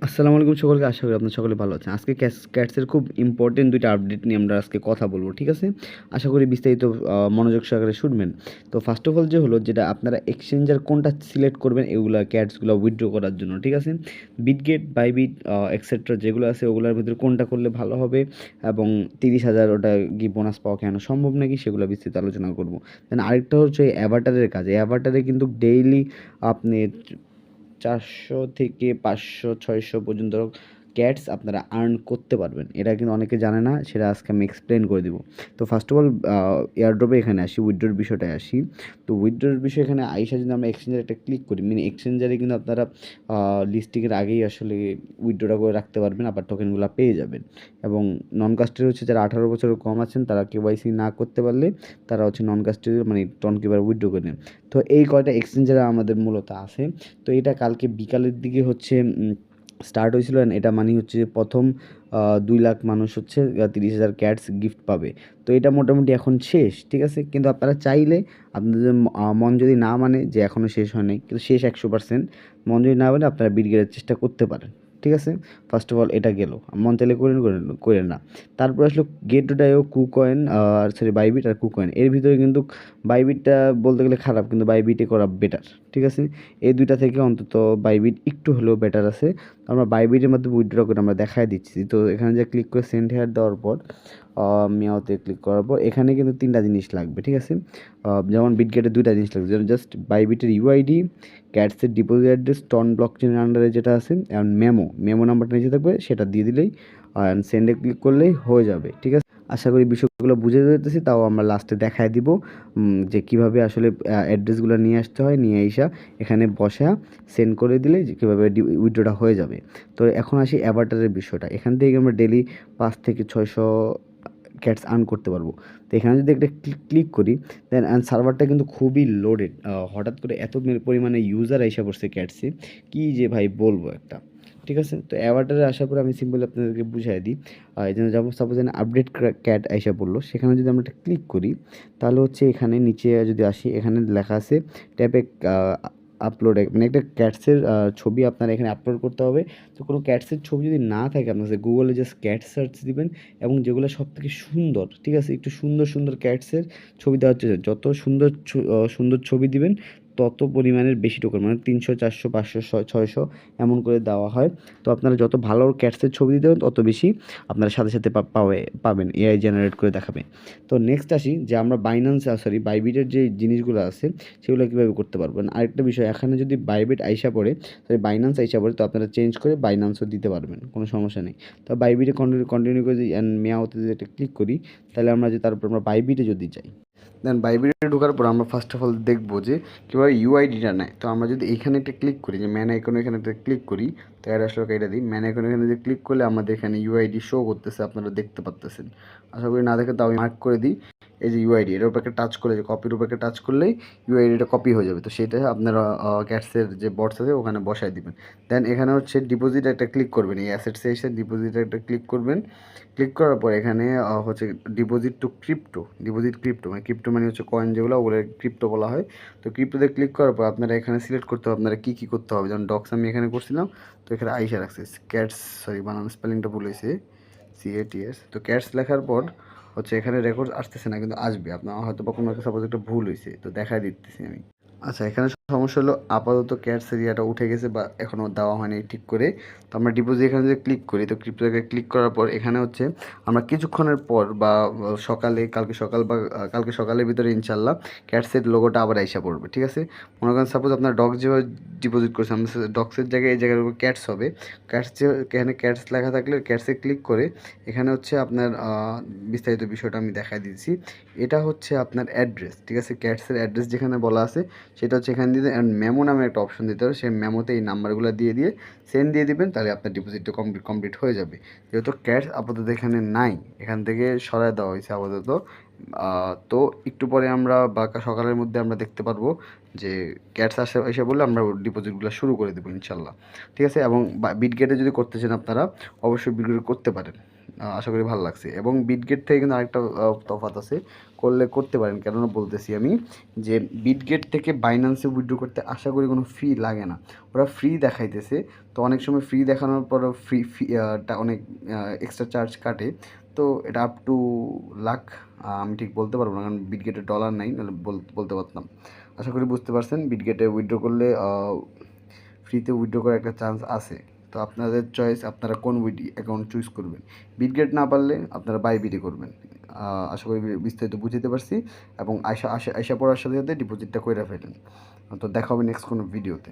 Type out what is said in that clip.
আসসালামু আলাইকুম সকলকে। আশা করি আপনারা সকলে ভালো আছেন। আজকে ক্যাটসের খুব ইম্পর্টেন্ট ২ টা আপডেট নিয়ে আমরা আজকে কথা বলব। ঠিক আছে? আশা করি বিস্তারিত মনোযোগ সহকারে শুনবেন। তো ফার্স্ট অফ অল যে হলো যেটা আপনারা এক্সচেঞ্জার কোনটা সিলেক্ট করবেন এগুলা ক্যাটসগুলা উইথড্র করার জন্য। ঠিক আছে? বিটগেট, বাইবিট এটসেট্রা যেগুলো আছে ওগুলার ভিতরে কোনটা করলে ভালো হবে এবং ৩০,০০০ ওটা কি বোনাস পাওয়া কেন সম্ভব নাকি সেগুলো বিস্তারিত আলোচনা করব। দেন আরেকটা হচ্ছে অ্যাভাটারের কাজ। এই অ্যাভাটারে কিন্তু ডেইলি আপনি ৪০০ থেকে ৫০০, ৬০০ পর্যন্ত ক্যাটস আপনারা আর্ন করতে পারবেন। এটা কিন্তু অনেকে জানে না, সেটা আজকে আমি এক্সপ্লেন করে দিব। তো ফার্স্ট অফ অল এয়ারড্রপে এখানে আসি, উইথড্রোর বিষয়টায় আসি। তো উইথড্রোর বিষয় এখানে আইসা যদি আমরা এক্সচেঞ্জারে একটা ক্লিক করি, মানে এক্সচেঞ্জারে কিন্তু আপনারা লিস্টিংয়ের আগেই আসলে উইথড্রোটা করে রাখতে পারবেন, আবার টোকেনগুলো পেয়ে যাবেন। এবং নন কাস্টডি হচ্ছে যারা 18 বছরের কম আছেন তারা কেওয়াইসি না করতে পারলে তারা হচ্ছে নন কাস্টডি মানে টনকিপার উইথড্রো করে নেন। তো এই কয়টা এক্সচেঞ্জারে আমাদের মূলত আছে। তো এটা কালকে বিকালের দিকে হচ্ছে স্টার্ট হয়েছিল। এটা মানে হচ্ছে যে প্রথম 2 লাখ মানুষ হচ্ছে 30,000 ক্যাটস গিফট পাবে। তো এটা মোটামুটি এখন শেষ, ঠিক আছে? কিন্তু আপনারা চাইলে আপনাদের মন যদি না মানে যে এখনও শেষ হয় নাই, কিন্তু শেষ 100%, মন যদি না মানে আপনারা বিটগেটের চেষ্টা করতে পারেন। ঠিক আছে? ফার্স্ট অফ অল এটা গেল। মন চাইলে করেন না। তারপর আসলো গেট.io, কুকয়েন আর সরি বাইবিট আর কুকয়েন। এর ভিতরে কিন্তু বাইবিটটা বলতে গেলে খারাপ, কিন্তু বাইবিটে করা বেটার। ঠিক আছে? এই 2টা থেকে অন্তত বাইবিট একটু হলেও বেটার আছে। আমরা বাইবিটের মাধ্যমে উইথড্র করে আমরা দেখায় দিচ্ছি। তো এখানে যে ক্লিক করে সেন্ড হেয়ার দেওয়ার পর মিয়াওতে ক্লিক করার পর এখানে কিন্তু 3টা জিনিস লাগবে। ঠিক আছে? যেমন বিটগেটের 2টা জিনিস লাগবে, যেমন জাস্ট বাইবিটের ইউআইডি, ক্যাটসের ডিপোজিট অ্যাড্রেস, টন ব্লকচেনের আন্ডারে যেটা আছে, এবং মেমো নাম্বারটা নিচে থাকবে, সেটা দিয়ে দিলেই সেন্ডে ক্লিক করলেই হয়ে যাবে। ঠিক আছে? আশা করি বিষয়গুলো বুঝে যেতেছি, তাও আমরা লাস্টে দেখায় দিব যে কীভাবে আসলে অ্যাড্রেসগুলো নিয়ে আসতে হয়, নিয়ে আইসা এখানে বসা সেন্ড করে দিলে যে কীভাবে উইথড্রটা হয়ে যাবে। তো এখন আসি অ্যাভাটারের বিষয়টা। এখান থেকে আমরা ডেইলি 5 থেকে 600 ক্যাটস আর্ন করতে পারবো। তো এখানে যদি একটা ক্লিক করি, দেন সার্ভারটা কিন্তু খুবই লোডেড। হঠাৎ করে এত পরিমাণে ইউজার আইসা পড়ছে ক্যাটসে, কি যে ভাই বলবো একটা। ঠিক আছে? তো অ্যাভাটারে আসার পরে আমি সিম্পলি আপনাদেরকে বুঝাই দিই। এই জন্য যেমন সাপোজ আপডেট ক্যাট আইসা পড়লো, সেখানে যদি আমরা একটা ক্লিক করি তাহলে হচ্ছে এখানে নিচে যদি আসি, এখানে লেখা আছে ট্যাপে আপলোড, মানে একটা ক্যাটসের ছবি আপনার এখানে আপলোড করতে হবে। তো কোনো ক্যাটসের ছবি যদি না থাকে, আপনার গুগলে জাস্ট ক্যাট সার্চ দিবেন এবং যেগুলো সবথেকে সুন্দর, ঠিক আছে, একটু সুন্দর সুন্দর ক্যাটসের ছবি দেওয়া হচ্ছে, যত সুন্দর সুন্দর ছবি দিবেন তত পরিমাণের বেশি টোকেন, মানে 300, 400, 500, 600 এমন করে দেওয়া হয়। তো আপনারা যত ভালো ক্যাটসের ছবি দিতে দেবেন তত বেশি আপনারা সাথে সাথে পাবেন, এআই জেনারেট করে দেখাবে। তো নেক্সট আসি যে আমরা বাইবিটের যে জিনিসগুলো আছে সেগুলো কীভাবে করতে পারবেন। আরেকটা বিষয়, এখানে যদি বাইবিট আইসা পড়ে, বাইন্যান্স আইসা পড়ে, তো আপনারা চেঞ্জ করে বাইন্যান্সও দিতে পারবেন, কোনো সমস্যা নেই। তো বাইবিটে কন্টিনিউ করে দিই অ্যান্ড মেয়াওতে যদি একটা ক্লিক করি, তাহলে আমরা যে তারপর আমরা বাইবিটে যদি যাই, দেন বাইবিটে ঢোকার পর আমরা ফার্স্ট অফ অল দেখবো যে কীভাবে ইউআইডিটা নেয়। তো আমরা যদি এখানে একটা ক্লিক করি, যে ম্যান আইকনে এখানে একটা ক্লিক করি, তো অ্যাড আসলে এটা দিই, ম্যান আইকনে এখানে যে ক্লিক করলে আমাদের এখানে ইউআইডি শো করতেছে, আপনারা দেখতে পাচ্তেছেন। আশা করি না দেখে, তাও আমি মার্ক করে দিই। এই যে ইউআইডি, এটার উপরে টাচ করলে, যে কপির উপরে টাচ করলেই ইউআইডিটা কপি হয়ে যাবে। তো সেটা আপনারা ক্যাটসের যে বটস আছে ওখানে বসায় দিবেন। দেন এখানে হচ্ছে ডিপোজিট একটা ক্লিক করবেন, এই অ্যাসেটসে এসে ডিপোজিট একটা ক্লিক করবেন। ক্লিক করার পর এখানে হচ্ছে ডিপোজিট ক্রিপ্টো, মানে ক্রিপ্টো মানে হচ্ছে কয়েন, যেগুলো ওগুলো ক্রিপ্টো বলা হয়। তো ক্রিপ্টোতে ক্লিক করার পর আপনারা এখানে সিলেক্ট করতে হবে আপনারা কী করতে হবে। যেমন ডক্স আমি এখানে করছিলাম, তো এখানে আইসা রাখছে ক্যাটস, বানান স্পেলিংটা ভুল হয়েছে, CATS। তো ক্যাটস লেখার পর হচ্ছে এখানে রেকর্ড আসতেছে না, কিন্তু আসবে। আপনার হয়তো বা কোনো সাপোজ একটা ভুল হয়েছে, তো দেখা দিতেছি আমি। আচ্ছা, এখানে সমস্যা হলো আপাতত ক্যাটস এরিয়াটা উঠে গেছে বা এখনও দেওয়া হয়নি ঠিক করে। তো আমরা ডিপোজিট এখানে যদি ক্লিক করি, তো ক্রিপ্টোকে ক্লিক করার পর এখানে হচ্ছে আমরা কিছুক্ষণের পর বা সকালে, কালকে সকালের ভিতরে ইনশাল্লাহ ক্যাটসের লোগোটা আবার আইসা পড়বে। ঠিক আছে? মনে করেন সাপোজ আপনার ডগস যেভাবে ডিপোজিট করছে, আমরা ডগসের জায়গায় এই জায়গার উপর ক্যাটস হবে। এখানে ক্যাটস লেখা থাকলে ক্যাটসে ক্লিক করে এখানে হচ্ছে আপনার বিস্তারিত বিষয়টা আমি দেখাই দিচ্ছি। এটা হচ্ছে আপনার অ্যাড্রেস। ঠিক আছে? ক্যাটসের অ্যাড্রেস যেখানে বলা আছে সেটা হচ্ছে এখানে দিতে, অ্যান্ড মেমো নামে একটা অপশন দিতে হবে। সেই মেমোতে এই নাম্বারগুলো দিয়ে সেন্ড দিয়ে দিবেন, তাহলে আপনার ডিপোজিটটা কমপ্লিট হয়ে যাবে। যেহেতু ক্যাটস আপাতত এখানে নাই, এখান থেকে সরায় দেওয়া হয়েছে আপাতত। তো একটু পরে আমরা বা সকালের মধ্যে আমরা দেখতে পারবো যে ক্যাটস এসে বললে আমরা ডিপোজিটগুলো শুরু করে দেবো ইনশাল্লাহ। ঠিক আছে? এবং বিটগেটে যদি করতে চান আপনারা, অবশ্যই বিটগেটে করতে পারেন। আশা করি ভালো লাগছে। এবং বিটগেট থেকে কিন্তু আরেকটা তফাৎ আছে, করতে পারেন। কেননা বলতেছি আমি যে বিটগেট থেকে বাইন্যান্সে উইথড্র করতে আশা করি কোনো ফি লাগে না, ওরা ফ্রি দেখাইতেছে। তো অনেক সময় ফ্রি দেখানোর পরও অনেক এক্সট্রা চার্জ কাটে। তো এটা আপ টু লাখ, আমি ঠিক বলতে পারবো না, কারণ বিটগেটে ডলার নাই, নাহলে বলতে পারতাম। আশা করি বুঝতে পারছেন, বিটগেটে উইথড্র করলে ফ্রিতে উইথড্র করার একটা চান্স আছে। তো আপনাদের চয়েস, আপনারা কোন অ্যাকাউন্ট চুজ করবেন। বিটগেট না পারলে আপনারা বাইবিটে করবেন। আশা করি বিস্তারিত বুঝতে পারছি। এবং আয়সা পড়ার সাথে সাথে ডিপোজিটটা কইরা ফেলেন। তো দেখা হবে নেক্সট কোনো ভিডিওতে।